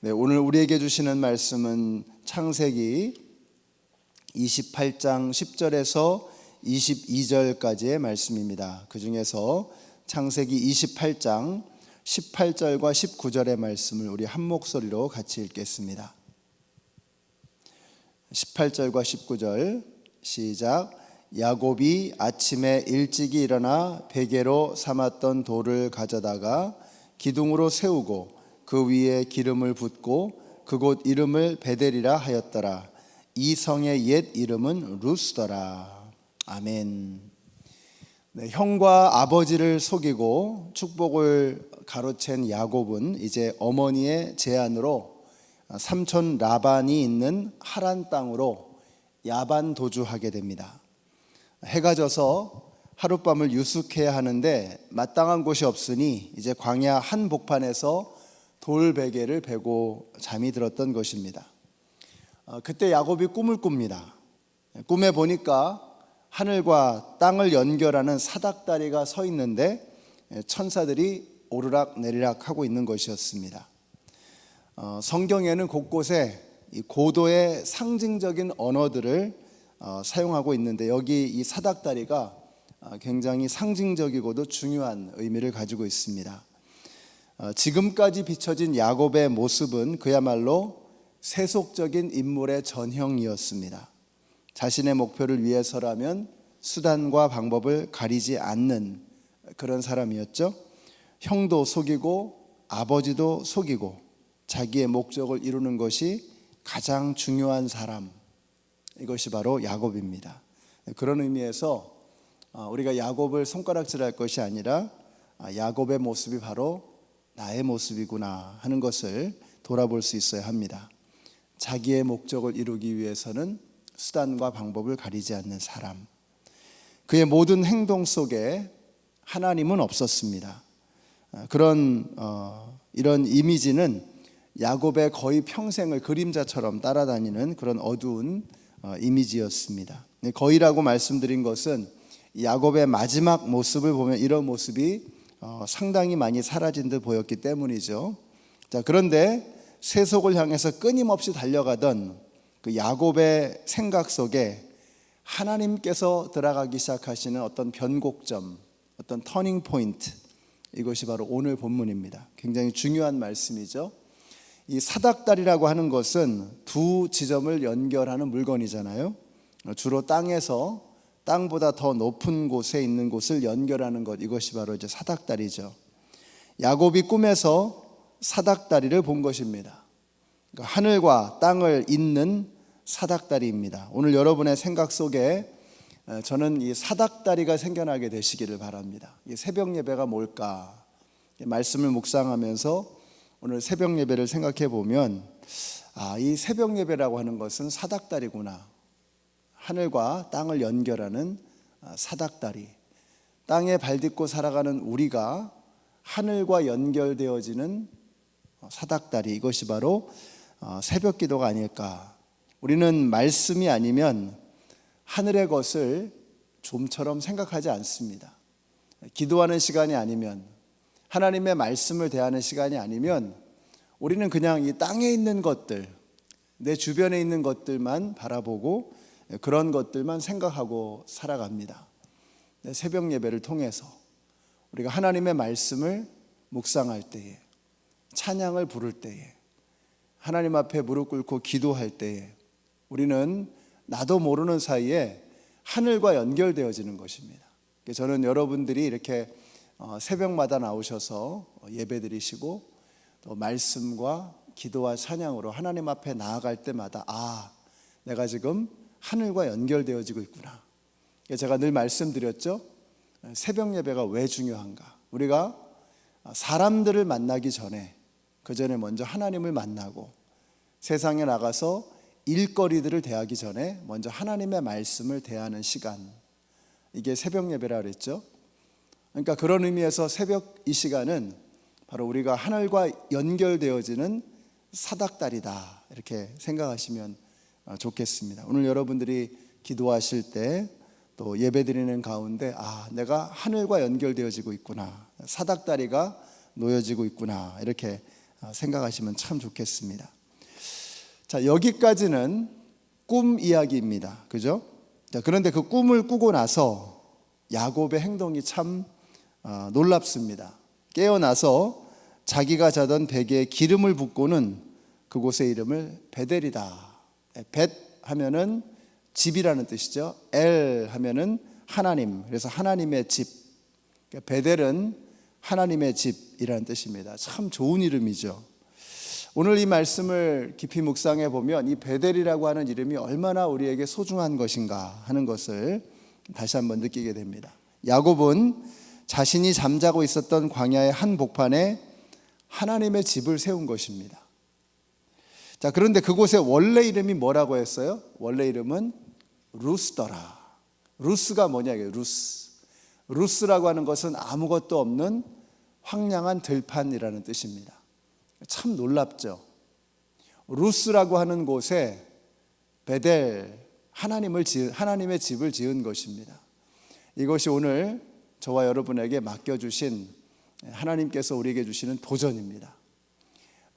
네, 오늘 우리에게 주시는 말씀은 창세기 28장 10절에서 22절까지의 말씀입니다. 그 중에서 창세기 28장 18절과 19절의 말씀을 우리 한 목소리로 같이 읽겠습니다. 18절과 19절 시작. 야곱이 아침에 일찍이 일어나 베개로 삼았던 돌을 가져다가 기둥으로 세우고 그 위에 기름을 붓고 그곳 이름을 베델이라 하였더라. 이 성의 옛 이름은 루스더라. 아멘. 네, 형과 아버지를 속이고 축복을 가로챈 야곱은 이제 어머니의 제안으로 삼촌 라반이 있는 하란 땅으로 야반 도주하게 됩니다. 해가 져서 하룻밤을 유숙해야 하는데 마땅한 곳이 없으니 이제 광야 한복판에서 돌베개를 베고 잠이 들었던 것입니다. 그때 야곱이 꿈을 꿉니다. 꿈에 보니까 하늘과 땅을 연결하는 사닥다리가 서 있는데 천사들이 오르락 내리락 하고 있는 것이었습니다. 성경에는 곳곳에 이 고도의 상징적인 언어들을 사용하고 있는데 여기 이 사닥다리가 굉장히 상징적이고도 중요한 의미를 가지고 있습니다. 지금까지 비춰진 야곱의 모습은 그야말로 세속적인 인물의 전형이었습니다. 자신의 목표를 위해서라면 수단과 방법을 가리지 않는 그런 사람이었죠. 형도 속이고 아버지도 속이고 자기의 목적을 이루는 것이 가장 중요한 사람, 이것이 바로 야곱입니다. 그런 의미에서 우리가 야곱을 손가락질할 것이 아니라 야곱의 모습이 바로 나의 모습이구나 하는 것을 돌아볼 수 있어야 합니다. 자기의 목적을 이루기 위해서는 수단과 방법을 가리지 않는 사람. 그의 모든 행동 속에 하나님은 없었습니다. 이런 이미지는 야곱의 거의 평생을 그림자처럼 따라다니는 그런 어두운 이미지였습니다. 거의라고 말씀드린 것은 야곱의 마지막 모습을 보면 이런 모습이 상당히 많이 사라진 듯 보였기 때문이죠. 자, 그런데 세속을 향해서 끊임없이 달려가던 그 야곱의 생각 속에 하나님께서 들어가기 시작하시는 어떤 변곡점, 어떤 터닝 포인트, 이것이 바로 오늘 본문입니다. 굉장히 중요한 말씀이죠. 이 사닥다리라고 하는 것은 두 지점을 연결하는 물건이잖아요. 주로 땅보다 더 높은 곳에 있는 곳을 연결하는 것, 이것이 바로 이제 사닥다리죠. 야곱이 꿈에서 사닥다리를 본 것입니다. 그러니까 하늘과 땅을 잇는 사닥다리입니다. 오늘 여러분의 생각 속에 저는 이 사닥다리가 생겨나게 되시기를 바랍니다. 이 새벽 예배가 뭘까? 말씀을 묵상하면서 오늘 새벽 예배를 생각해 보면 이 새벽 예배라고 하는 것은 사닥다리구나. 하늘과 땅을 연결하는 사닥다리. 땅에 발딛고 살아가는 우리가 하늘과 연결되어지는 사닥다리, 이것이 바로 새벽 기도가 아닐까. 우리는 말씀이 아니면 하늘의 것을 좀처럼 생각하지 않습니다. 기도하는 시간이 아니면, 하나님의 말씀을 대하는 시간이 아니면 우리는 그냥 이 땅에 있는 것들, 내 주변에 있는 것들만 바라보고 그런 것들만 생각하고 살아갑니다. 새벽 예배를 통해서 우리가 하나님의 말씀을 묵상할 때에, 찬양을 부를 때에, 하나님 앞에 무릎 꿇고 기도할 때에 우리는 나도 모르는 사이에 하늘과 연결되어지는 것입니다. 저는 여러분들이 이렇게 새벽마다 나오셔서 예배드리시고 또 말씀과 기도와 찬양으로 하나님 앞에 나아갈 때마다 내가 지금 하늘과 연결되어지고 있구나. 제가 늘 말씀드렸죠. 새벽 예배가 왜 중요한가? 우리가 사람들을 만나기 전에, 그 전에 먼저 하나님을 만나고 세상에 나가서 일거리들을 대하기 전에 먼저 하나님의 말씀을 대하는 시간, 이게 새벽 예배라 그랬죠. 그러니까 그런 의미에서 새벽 이 시간은 바로 우리가 하늘과 연결되어지는 사닥다리다, 이렇게 생각하시면 좋겠습니다. 오늘 여러분들이 기도하실 때 또 예배드리는 가운데 내가 하늘과 연결되어지고 있구나, 사닥다리가 놓여지고 있구나, 이렇게 생각하시면 참 좋겠습니다. 자, 여기까지는 꿈 이야기입니다. 그죠? 자, 그런데 그 꿈을 꾸고 나서 야곱의 행동이 참 놀랍습니다. 깨어나서 자기가 자던 베개에 기름을 붓고는 그곳의 이름을 베델이다. 벳 하면은 집이라는 뜻이죠. 엘 하면은 하나님. 그래서 하나님의 집. 베델은 하나님의 집이라는 뜻입니다. 참 좋은 이름이죠. 오늘 이 말씀을 깊이 묵상해 보면 이 베델이라고 하는 이름이 얼마나 우리에게 소중한 것인가 하는 것을 다시 한번 느끼게 됩니다. 야곱은 자신이 잠자고 있었던 광야의 한 복판에 하나님의 집을 세운 것입니다. 자, 그런데 그곳의 원래 이름이 뭐라고 했어요? 원래 이름은 루스더라. 루스가 뭐냐 이게 루스. 루스라고 하는 것은 아무것도 없는 황량한 들판이라는 뜻입니다. 참 놀랍죠. 루스라고 하는 곳에 베델 하나님의 집을 지은 것입니다. 이것이 오늘 저와 여러분에게 맡겨주신 하나님께서 우리에게 주시는 도전입니다.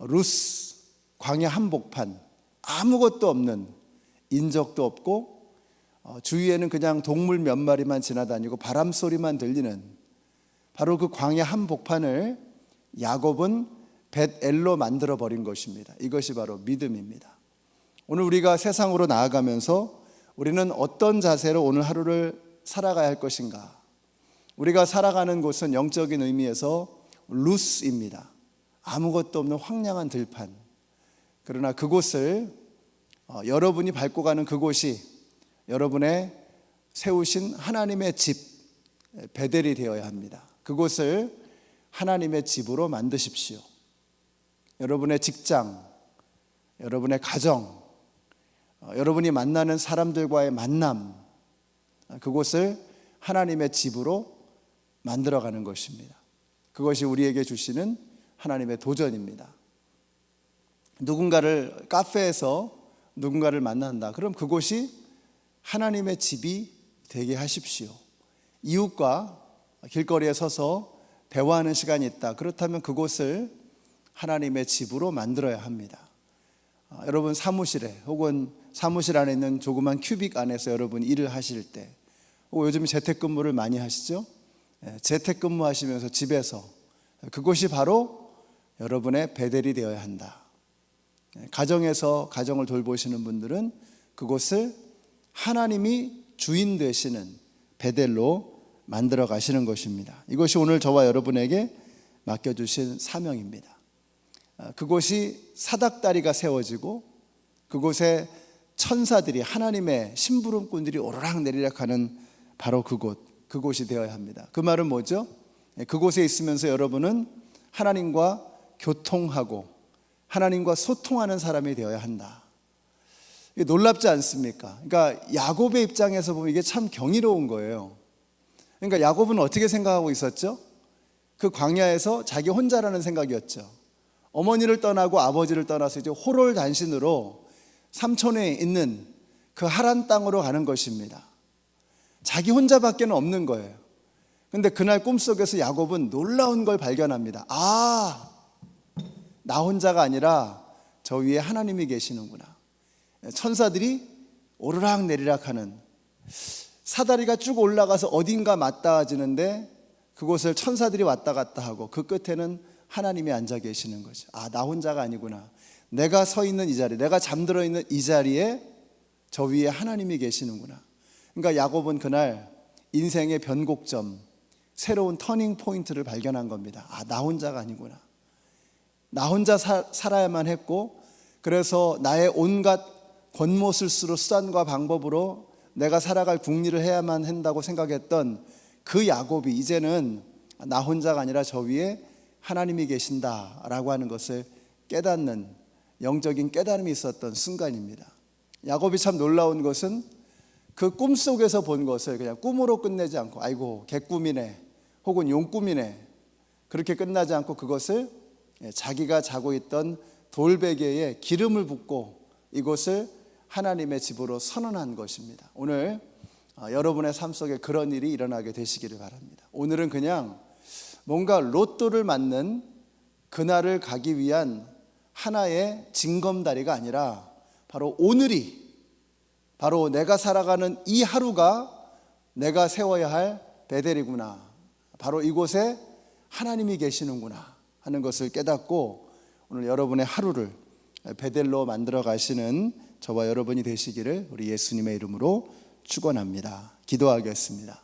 루스, 광야 한복판, 아무것도 없는, 인적도 없고 주위에는 그냥 동물 몇 마리만 지나다니고 바람 소리만 들리는 바로 그 광야 한복판을 야곱은 벳엘로 만들어 버린 것입니다. 이것이 바로 믿음입니다. 오늘 우리가 세상으로 나아가면서 우리는 어떤 자세로 오늘 하루를 살아가야 할 것인가? 우리가 살아가는 곳은 영적인 의미에서 루스입니다. 아무것도 없는 황량한 들판. 그러나 그곳을 여러분이 밟고 가는 그곳이 여러분의 세우신 하나님의 집 베델이 되어야 합니다. 그곳을 하나님의 집으로 만드십시오. 여러분의 직장, 여러분의 가정, 여러분이 만나는 사람들과의 만남, 그곳을 하나님의 집으로 만들어가는 것입니다. 그것이 우리에게 주시는 하나님의 도전입니다. 누군가를 카페에서 누군가를 만난다. 그럼 그곳이 하나님의 집이 되게 하십시오. 이웃과 길거리에 서서 대화하는 시간이 있다. 그렇다면 그곳을 하나님의 집으로 만들어야 합니다. 여러분 사무실에 혹은 사무실 안에 있는 조그만 큐빅 안에서 여러분 일을 하실 때, 요즘 재택근무를 많이 하시죠? 재택근무 하시면서 집에서, 그곳이 바로 여러분의 베델이 되어야 한다. 가정에서 가정을 돌보시는 분들은 그곳을 하나님이 주인 되시는 베델로 만들어 가시는 것입니다. 이것이 오늘 저와 여러분에게 맡겨주신 사명입니다. 그곳이 사닥다리가 세워지고 그곳에 천사들이, 하나님의 심부름꾼들이 오르락내리락 하는 바로 그곳이 되어야 합니다. 그 말은 뭐죠? 그곳에 있으면서 여러분은 하나님과 교통하고 하나님과 소통하는 사람이 되어야 한다. 이게 놀랍지 않습니까? 그러니까 야곱의 입장에서 보면 이게 참 경이로운 거예요. 그러니까 야곱은 어떻게 생각하고 있었죠? 그 광야에서 자기 혼자라는 생각이었죠. 어머니를 떠나고 아버지를 떠나서 이제 호롤단신으로 삼촌에 있는 그 하란 땅으로 가는 것입니다. 자기 혼자밖에는 없는 거예요. 그런데 그날 꿈속에서 야곱은 놀라운 걸 발견합니다. 나 혼자가 아니라 저 위에 하나님이 계시는구나. 천사들이 오르락내리락 하는, 사다리가 쭉 올라가서 어딘가 맞닿아지는데 그곳을 천사들이 왔다 갔다 하고 그 끝에는 하나님이 앉아 계시는 거죠. 나 혼자가 아니구나. 내가 서 있는 이 자리, 내가 잠들어 있는 이 자리에 저 위에 하나님이 계시는구나. 그러니까 야곱은 그날 인생의 변곡점, 새로운 터닝 포인트를 발견한 겁니다. 나 혼자가 아니구나. 나 혼자 살아야만 했고, 그래서 나의 온갖 권모술수로 수단과 방법으로 내가 살아갈 궁리를 해야만 한다고 생각했던 그 야곱이 이제는 나 혼자가 아니라 저 위에 하나님이 계신다라고 하는 것을 깨닫는 영적인 깨달음이 있었던 순간입니다. 야곱이 참 놀라운 것은 그 꿈속에서 본 것을 그냥 꿈으로 끝내지 않고 아이고 개꿈이네 혹은 용꿈이네 그렇게 끝나지 않고 그것을 자기가 자고 있던 돌베개에 기름을 붓고 이곳을 하나님의 집으로 선언한 것입니다. 오늘 여러분의 삶 속에 그런 일이 일어나게 되시기를 바랍니다. 오늘은 그냥 뭔가 로또를 맞는 그날을 가기 위한 하나의 징검다리가 아니라 바로 오늘이, 바로 내가 살아가는 이 하루가 내가 세워야 할 베델이구나, 바로 이곳에 하나님이 계시는구나 하는 것을 깨닫고 오늘 여러분의 하루를 베델로 만들어 가시는 저와 여러분이 되시기를 우리 예수님의 이름으로 축원합니다. 기도하겠습니다.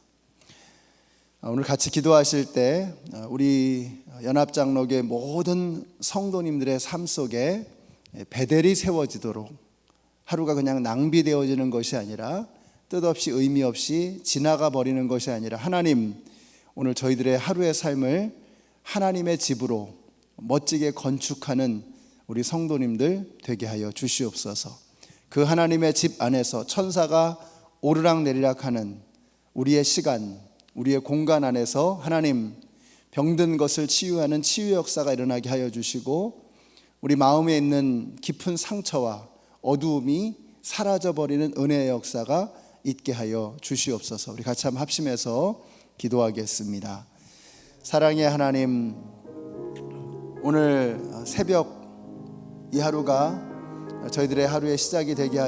오늘 같이 기도하실 때 우리 연합장로교의 모든 성도님들의 삶 속에 베델이 세워지도록, 하루가 그냥 낭비되어지는 것이 아니라 뜻없이 의미 없이 지나가 버리는 것이 아니라 하나님, 오늘 저희들의 하루의 삶을 하나님의 집으로 멋지게 건축하는 우리 성도님들 되게 하여 주시옵소서. 그 하나님의 집 안에서 천사가 오르락내리락 하는 우리의 시간, 우리의 공간 안에서 하나님, 병든 것을 치유하는 치유 역사가 일어나게 하여 주시고 우리 마음에 있는 깊은 상처와 어두움이 사라져버리는 은혜의 역사가 있게 하여 주시옵소서. 우리 같이 한번 합심해서 기도하겠습니다. 사랑의 하나님, 오늘 새벽 이 하루가 저희들의 하루의 시작이 되게 하시고